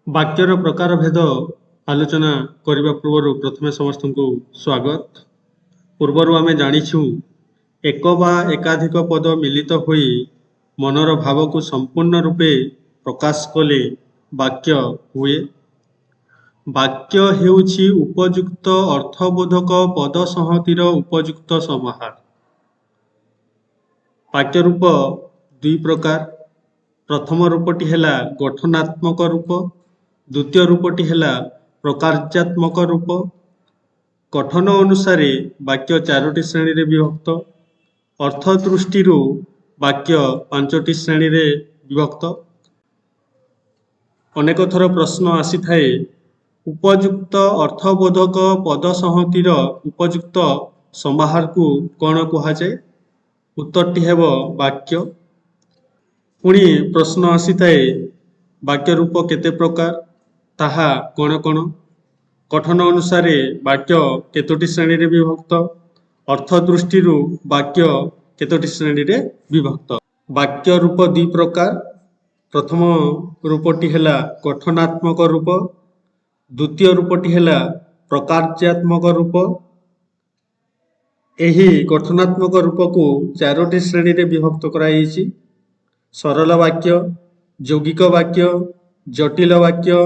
ବାକ୍ୟର ପ୍ରକାର ଭେଦ ଆଲୋଚନା କରିବା ପୂର୍ବରୁ ପ୍ରଥମେ ସମସ୍ତଙ୍କୁ ସ୍ୱାଗତ। ପୂର୍ବରୁ ଆମେ ଜାଣିଛୁ ଏକ ବା ଏକାଧିକ ପଦ ମିଳିତ ହୋଇ ମନର ଭାବକୁ ସମ୍ପୂର୍ଣ୍ଣ ରୂପେ ପ୍ରକାଶ କଲେ ବାକ୍ୟ ହୁଏ। ବାକ୍ୟ ହେଉଛି ଉପଯୁକ୍ତ ଅର୍ଥବୋଧକ ପଦ ସଂହତିର ଉପଯୁକ୍ତ ସମାହାର। ବାକ୍ୟ ରୂପ ଦୁଇ ପ୍ରକାର। ପ୍ରଥମ ରୂପଟି ହେଲା ଗଠନାତ୍ମକ ରୂପ, ଦ୍ୱିତୀୟ ରୂପଟି ହେଲା ପ୍ରକାର୍ଯାତ୍ମକ ରୂପ। ଗଠନ ଅନୁସାରେ ବାକ୍ୟ ଚାରୋଟି ଶ୍ରେଣୀରେ ବିଭକ୍ତ। ଅର୍ଥ ଦୃଷ୍ଟିରୁ ବାକ୍ୟ ପାଞ୍ଚଟି ଶ୍ରେଣୀରେ ବିଭକ୍ତ। ଅନେକ ଥର ପ୍ରଶ୍ନ ଆସିଥାଏ, ଉପଯୁକ୍ତ ଅର୍ଥବୋଧକ ପଦ ସଂହତିର ଉପଯୁକ୍ତ ସମାହାରକୁ କ'ଣ କୁହାଯାଏ? ଉତ୍ତରଟି ହେବ ବାକ୍ୟ। ପୁଣି ପ୍ରଶ୍ନ ଆସିଥାଏ, ବାକ୍ୟ ରୂପ କେତେ ପ୍ରକାର, ତାହା କ'ଣ କ'ଣ? ଗଠନ ଅନୁସାରେ ବାକ୍ୟ କେତୋଟି ଶ୍ରେଣୀରେ ବିଭକ୍ତ? ଅର୍ଥ ଦୃଷ୍ଟିରୁ ବାକ୍ୟ କେତୋଟି ଶ୍ରେଣୀରେ ବିଭକ୍ତ? ବାକ୍ୟ ରୂପ ଦୁଇ ପ୍ରକାର। ପ୍ରଥମ ରୂପଟି ହେଲା ଗଠନାତ୍ମକ ରୂପ, ଦ୍ୱିତୀୟ ରୂପଟି ହେଲା ପ୍ରକାର୍ଯାତ୍ମକ ରୂପ। ଏହି ଗଠନାତ୍ମକ ରୂପକୁ ଚାରୋଟି ଶ୍ରେଣୀରେ ବିଭକ୍ତ କରାଯାଇଛି। ସରଳ ବାକ୍ୟ, ଯୌଗିକ ବାକ୍ୟ, ଜଟିଳ ବାକ୍ୟ,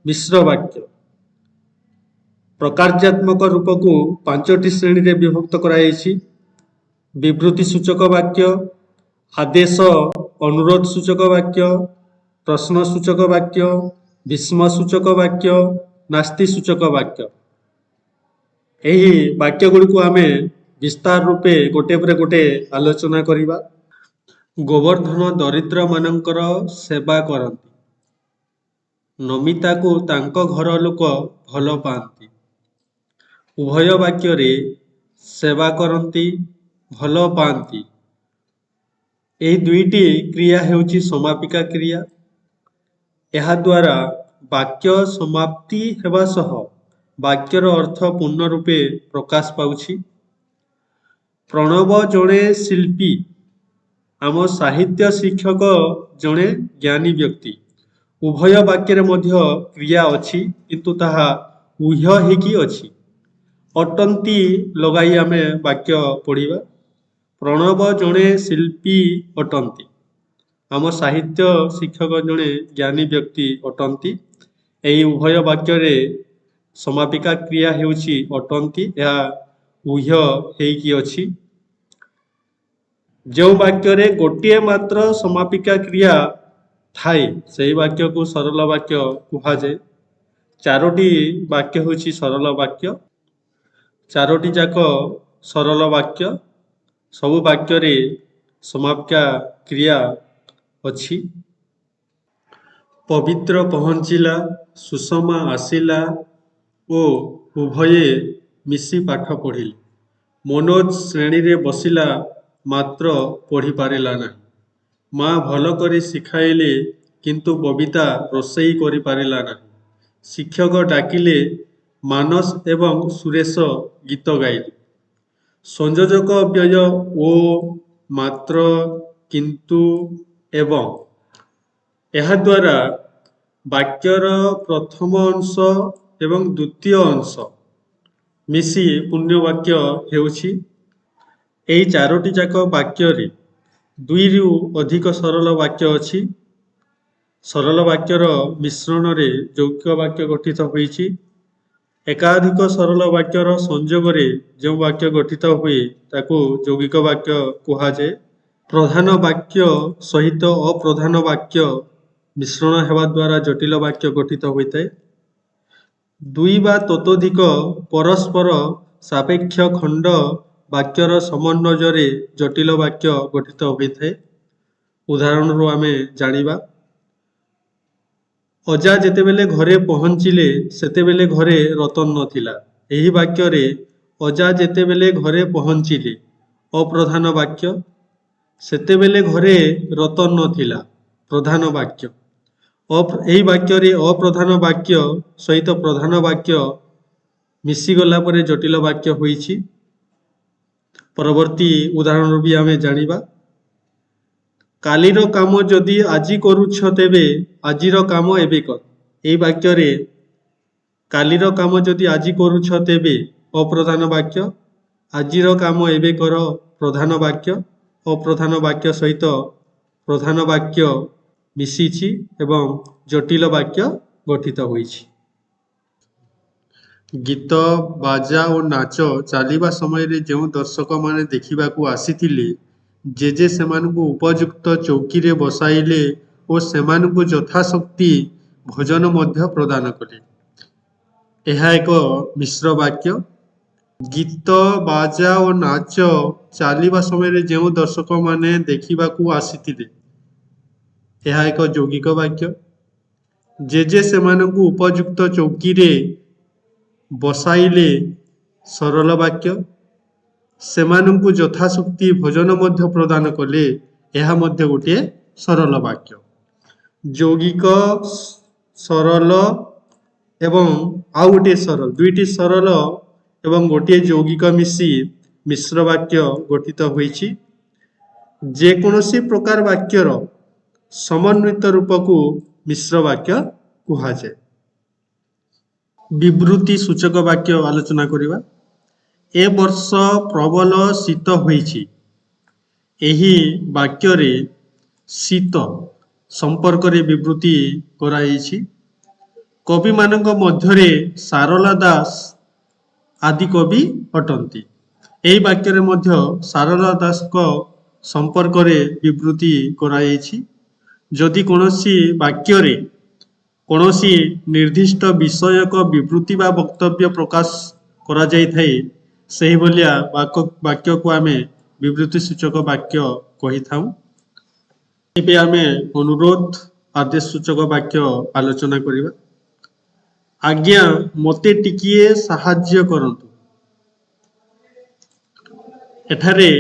ମିଶ୍ର ବାକ୍ୟ। ପ୍ରକାର୍ଯାତ୍ମକ ରୂପକୁ ପାଞ୍ଚଟି ଶ୍ରେଣୀରେ ବିଭକ୍ତ କରାଯାଇଛି। ବିବୃତ୍ତି ସୂଚକ ବାକ୍ୟ, ଆଦେଶ ଅନୁରୋଧ ସୂଚକ ବାକ୍ୟ, ପ୍ରଶ୍ନ ସୂଚକ ବାକ୍ୟ, ବିସ୍ମୟ ସୂଚକ ବାକ୍ୟ, ନାସ୍ତି ସୂଚକ ବାକ୍ୟ। ଏହି ବାକ୍ୟଗୁଡ଼ିକୁ ଆମେ ବିସ୍ତାର ରୂପେ ଗୋଟିଏ ପରେ ଗୋଟିଏ ଆଲୋଚନା କରିବା। ଗୋବର୍ଦ୍ଧନ ଦରିଦ୍ରମାନଙ୍କର ସେବା କରନ୍ତି। ନମିତାକୁ ତାଙ୍କ ଘର ଲୋକ ଭଲ ପାଆନ୍ତି। ଉଭୟ ବାକ୍ୟରେ ସେବା କରନ୍ତି, ଭଲ ପାଆନ୍ତି ଏହି ଦୁଇଟି କ୍ରିୟା ହେଉଛି ସମାପିକା କ୍ରିୟା। ଏହାଦ୍ୱାରା ବାକ୍ୟ ସମାପ୍ତି ହେବା ସହ ବାକ୍ୟର ଅର୍ଥ ପୂର୍ଣ୍ଣ ରୂପେ ପ୍ରକାଶ ପାଉଛି। ପ୍ରଣବ ଜଣେ ଶିଳ୍ପୀ। ଆମ ସାହିତ୍ୟ ଶିକ୍ଷକ ଜଣେ ଜ୍ଞାନୀ ବ୍ୟକ୍ତି। ଉଭୟ ବାକ୍ୟରେ ମଧ୍ୟ କ୍ରିୟା ଅଛି, କିନ୍ତୁ ତାହା ଉହ୍ୟ ହେଇକି ଅଛି। ଅଟନ୍ତି ଲଗାଇ ଆମେ ବାକ୍ୟ ପଢ଼ିବା। ପ୍ରଣବ ଜଣେ ଶିଳ୍ପୀ ଅଟନ୍ତି। ଆମ ସାହିତ୍ୟ ଶିକ୍ଷକ ଜଣେ ଜ୍ଞାନୀ ବ୍ୟକ୍ତି ଅଟନ୍ତି। ଏହି ଉଭୟ ବାକ୍ୟରେ ସମାପିକା କ୍ରିୟା ହେଉଛି ଅଟନ୍ତି, ଏହା ଉହ୍ୟ ହେଇକି ଅଛି। ଯେଉଁ ବାକ୍ୟରେ ଗୋଟିଏ ମାତ୍ର ସମାପିକା କ୍ରିୟା ଥାଏ, ସେହି ବାକ୍ୟକୁ ସରଳ ବାକ୍ୟ କୁହାଯାଏ। ଚାରୋଟି ବାକ୍ୟ ହେଉଛି ସରଳ ବାକ୍ୟ। ଚାରୋଟି ଯାକ ସରଳ ବାକ୍ୟ। ସବୁ ବାକ୍ୟରେ ସମାପିକା କ୍ରିୟା ଅଛି। ପବିତ୍ର ପହଞ୍ଚିଲା, ସୁଷମା ଆସିଲା ଓ ଉଭୟେ ମିଶି ପାଠ ପଢ଼ିଲେ। ମନୋଜ ଶ୍ରେଣୀରେ ବସିଲା ମାତ୍ର ପଢ଼ିପାରିଲା ନାହିଁ। ମା ଭଲ କରି ଶିଖାଇଲେ, କିନ୍ତୁ ବବିତା ରୋଷେଇ କରିପାରିଲା ନାହିଁ। ଶିକ୍ଷକ ଡାକିଲେ, ମାନସ ଏବଂ ସୁରେଶ ଗୀତ ଗାଇଲେ। ସଂଯୋଜକ ବ୍ୟୟ ଓ, ମାତ୍ର, କିନ୍ତୁ, ଏବଂ। ଏହାଦ୍ୱାରା ବାକ୍ୟର ପ୍ରଥମ ଅଂଶ ଏବଂ ଦ୍ୱିତୀୟ ଅଂଶ ମିଶି ପୂର୍ଣ୍ଣବାକ୍ୟ ହେଉଛି। ଏହି ଚାରୋଟି ଯାକ ବାକ୍ୟରେ ଦୁଇରୁ ଅଧିକ ସରଳ ବାକ୍ୟ ଅଛି। ସରଳ ବାକ୍ୟର ମିଶ୍ରଣରେ ଯୌଗିକ ବାକ୍ୟ ଗଠିତ ହୋଇଛି। ଏକାଧିକ ସରଳ ବାକ୍ୟର ସଂଯୋଗରେ ଯେଉଁ ବାକ୍ୟ ଗଠିତ ହୁଏ, ତାକୁ ଯୌଗିକ ବାକ୍ୟ କୁହାଯାଏ। ପ୍ରଧାନ ବାକ୍ୟ ସହିତ ଅପ୍ରଧାନ ବାକ୍ୟ ମିଶ୍ରଣ ହେବା ଦ୍ୱାରା ଜଟିଳ ବାକ୍ୟ ଗଠିତ ହୋଇଥାଏ। ଦୁଇ ବା ତତୋଧିକ ପରସ୍ପର ସାପେକ୍ଷ ଖଣ୍ଡ ବାକ୍ୟର ସମନ୍ୱୟରେ ଜଟିଳ ବାକ୍ୟ ଗଠିତ ହୋଇଥାଏ। ଉଦାହରଣରୁ ଆମେ ଜାଣିବା, ଅଜା ଯେତେବେଳେ ଘରେ ପହଞ୍ଚିଲେ, ସେତେବେଳେ ଘରେ ରତନ ନଥିଲା। ଏହି ବାକ୍ୟରେ ଅଜା ଯେତେବେଳେ ଘରେ ପହଞ୍ଚିଲେ ଅପ୍ରଧାନ ବାକ୍ୟ, ସେତେବେଳେ ଘରେ ରତନ ନଥିଲା ପ୍ରଧାନ ବାକ୍ୟ। ଏହି ବାକ୍ୟରେ ଅପ୍ରଧାନ ବାକ୍ୟ ସହିତ ପ୍ରଧାନ ବାକ୍ୟ ମିଶିଗଲା ପରେ ଜଟିଳ ବାକ୍ୟ ହୋଇଛି। ପରବର୍ତ୍ତୀ ଉଦାହରଣରୁ ବି ଆମେ ଜାଣିବା, କାଲିର କାମ ଯଦି ଆଜି କରୁଛ, ତେବେ ଆଜିର କାମ ଏବେ କର। এই বাক্যরে কালির কাম যদি আজি করুছ তেবে অপ্রধান বাক্য, আজির কাম এবে কর প্রধান বাক্য, অপ্রধান বাক্য সহিত প্রধান বাক্য মিশিছি এবং জটিল বাক্য গঠিত হয়েছে। গীত বাজା ଓ ନାଚ ଚାଲିବା ସମୟରେ ଯେଉଁ ଦର୍ଶକମାନେ ଦେଖିବାକୁ ଆସିଥିଲେ, ଜେଜେ ସେମାନଙ୍କୁ ଉପଯୁକ୍ତ ଚୌକିରେ ବସାଇଲେ ଓ ସେମାନଙ୍କୁ ଯଥାଶକ୍ତି ଭୋଜନ ମଧ୍ୟ ପ୍ରଦାନ କଲେ। ଏହା ଏକ ମିଶ୍ର ବାକ୍ୟ। ଗୀତ ବାଜା ଓ ନାଚ ଚାଲିବା ସମୟରେ ଯେଉଁ ଦର୍ଶକମାନେ ଦେଖିବାକୁ ଆସିଥିଲେ, ଏହା ଏକ ଯୌଗିକ ବାକ୍ୟ। ଜେଜେ ସେମାନଙ୍କୁ ଉପଯୁକ୍ତ ଚୌକିରେ ବସାଇଲେ ସରଳ ବାକ୍ୟ। ସେମାନଙ୍କୁ ଯଥାଶକ୍ତି ଭୋଜନ ମଧ୍ୟ ପ୍ରଦାନ କଲେ, ଏହା ମଧ୍ୟ ଗୋଟିଏ ସରଳ ବାକ୍ୟ। ଯୌଗିକ, ସରଳ ଏବଂ ଆଉ ଗୋଟିଏ ସରଳ, ଦୁଇଟି ସରଳ ଏବଂ ଗୋଟିଏ ଯୌଗିକ ମିଶି ମିଶ୍ର ବାକ୍ୟ ଗଠିତ ହୋଇଛି। ଯେକୌଣସି ପ୍ରକାର ବାକ୍ୟର ସମନ୍ୱିତ ରୂପକୁ ମିଶ୍ର ବାକ୍ୟ କୁହାଯାଏ। ବିବୃତ୍ତି ସୂଚକ ବାକ୍ୟ ଆଲୋଚନା କରିବା। ଏ ବର୍ଷ ପ୍ରବଳ ଶୀତ ହୋଇଛି। ଏହି ବାକ୍ୟରେ ଶୀତ ସମ୍ପର୍କରେ ବିବୃତ୍ତି କରାଯାଇଛି। କବିମାନଙ୍କ ମଧ୍ୟରେ ସାରଳା ଦାସ ଆଦି କବି ଅଟନ୍ତି। ଏହି ବାକ୍ୟରେ ମଧ୍ୟ ସାରଳା ଦାସଙ୍କ ସମ୍ପର୍କରେ ବିବୃତ୍ତି କରାଯାଇଛି। ଯଦି କୌଣସି ବାକ୍ୟରେ କୌଣସି ନିର୍ଦ୍ଦିଷ୍ଟ ବିଷୟକ ବିବୃତ୍ତି ବା ବକ୍ତବ୍ୟ ପ୍ରକାଶ କରାଯାଇଥାଏ, ସେହିଭଳିଆ ବାକ୍ୟକୁ ଆମେ ବିବୃତ୍ତି ସୂଚକ ବାକ୍ୟ କହିଥାଉ। ଏବେ ଆମେ ଅନୁରୋଧ ଆଦେଶ ସୂଚକ ବାକ୍ୟ ଆଲୋଚନା କରିବା। ଆଜ୍ଞା ମୋତେ ଟିକିଏ ସାହାଯ୍ୟ କରନ୍ତୁ। ଏଠାରେ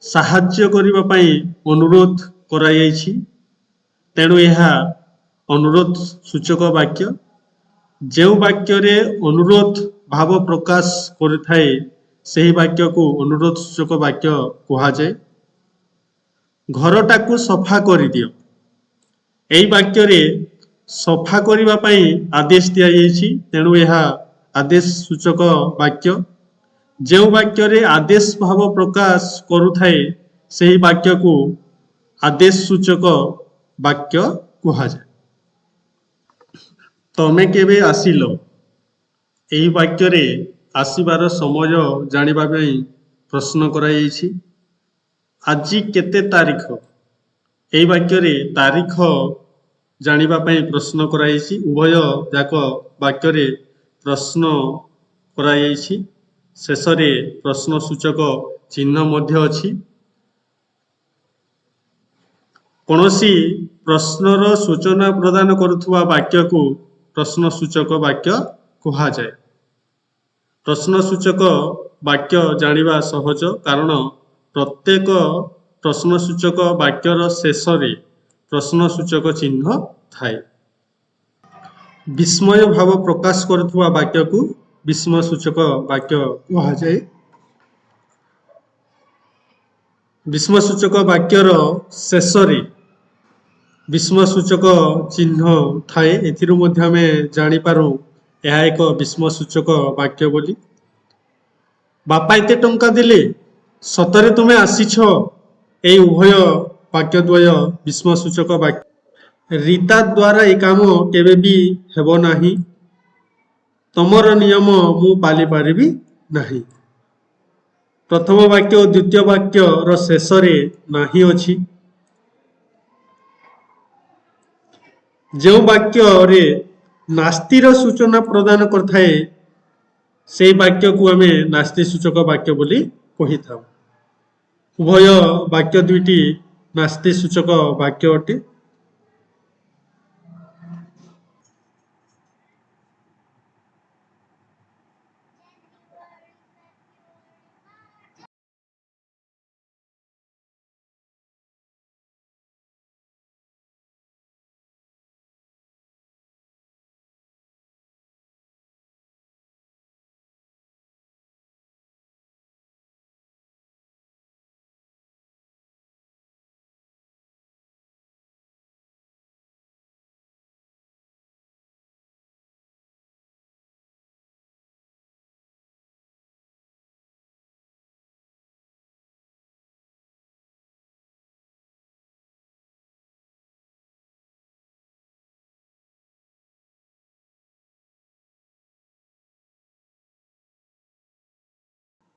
ସାହାଯ୍ୟ କରିବା ପାଇଁ ଅନୁରୋଧ କରାଯାଇଛି, ତେଣୁ ଏହା ଅନୁରୋଧ ସୂଚକ ବାକ୍ୟ। ଯେଉଁ ବାକ୍ୟରେ ଅନୁରୋଧ ଭାବ ପ୍ରକାଶ କରିଥାଏ, ସେହି ବାକ୍ୟକୁ ଅନୁରୋଧ ସୂଚକ ବାକ୍ୟ କୁହାଯାଏ। ଘରଟାକୁ ସଫା କରିଦିଅ। ଏହି ବାକ୍ୟରେ ସଫା କରିବା ପାଇଁ ଆଦେଶ ଦିଆଯାଇଛି, ତେଣୁ ଏହା ଆଦେଶ ସୂଚକ ବାକ୍ୟ। ଯେଉଁ ବାକ୍ୟରେ ଆଦେଶ ଭାବ ପ୍ରକାଶ କରୁଥାଏ, ସେହି ବାକ୍ୟକୁ ଆଦେଶ ସୂଚକ ବାକ୍ୟ କୁହାଯାଏ। ତମେ କେବେ ଆସିଲ? ଏହି ବାକ୍ୟରେ ଆସିବାର ସମୟ ଜାଣିବା ପାଇଁ ପ୍ରଶ୍ନ କରାଯାଇଛି। ଆଜି କେତେ ତାରିଖ? ଏହି ବାକ୍ୟରେ ତାରିଖ ଜାଣିବା ପାଇଁ ପ୍ରଶ୍ନ କରାଯାଇଛି। ଉଭୟ ଯାକ ବାକ୍ୟରେ ପ୍ରଶ୍ନ କରାଯାଇଛି। ଶେଷରେ ପ୍ରଶ୍ନ ସୂଚକ ଚିହ୍ନ ମଧ୍ୟ ଅଛି। କୌଣସି ପ୍ରଶ୍ନର ସୂଚନା ପ୍ରଦାନ କରୁଥିବା ବାକ୍ୟକୁ ପ୍ରଶ୍ନ ସୂଚକ ବାକ୍ୟ କୁହାଯାଏ। ପ୍ରଶ୍ନ ସୂଚକ ବାକ୍ୟ ଜାଣିବା ସହଜ, କାରଣ ପ୍ରତ୍ୟେକ ପ୍ରଶ୍ନ ସୂଚକ ବାକ୍ୟର ଶେଷରେ ପ୍ରଶ୍ନ ସୂଚକ ଚିହ୍ନ ଥାଏ। ବିସ୍ମୟ ଭାବ ପ୍ରକାଶ କରୁଥିବା ବାକ୍ୟକୁ ବିସ୍ମୟ ସୂଚକ ବାକ୍ୟ କୁହାଯାଏ। ବିସ୍ମୟ ସୂଚକ ବାକ୍ୟର ଶେଷରେ ବିସ୍ମୟ ସୂଚକ ଚିହ୍ନ ଥାଏ। ଏଥିରୁ ମଧ୍ୟ ଆମେ ଜାଣିପାରୁ ଏହା ଏକ ବିସ୍ମୟ ସୂଚକ ବାକ୍ୟ ବୋଲି। ବାପା ଏତେ ଟଙ୍କା ଦେଲେ, ସତରେ ତୁମେ ଆସିଛ? ଏହି ଉଭୟ ବାକ୍ୟ ଦ୍ୱୟ ବିସ୍ମୟ ସୂଚକ ବାକ୍ୟ। ରୀତା ଦ୍ୱାରା ଏ କାମ କେବେ ବି ହେବ ନାହିଁ। ତମର ନିୟମ ମୁଁ ପାଳି ପାରିବି ନାହିଁ। ପ୍ରଥମ ବାକ୍ୟ ଓ ଦ୍ୱିତୀୟ ବାକ୍ୟର ଶେଷରେ ନାହିଁ ଅଛି। ଯେଉଁ ବାକ୍ୟରେ ନାସ୍ତିର ସୂଚନା ପ୍ରଦାନ କରିଥାଏ, ସେହି ବାକ୍ୟକୁ ଆମେ ନାସ୍ତି ସୂଚକ ବାକ୍ୟ ବୋଲି କହିଥାଉ। ଉଭୟ ବାକ୍ୟ ଦୁଇଟି ନାସ୍ତି ସୂଚକ ବାକ୍ୟ ଅଟେ।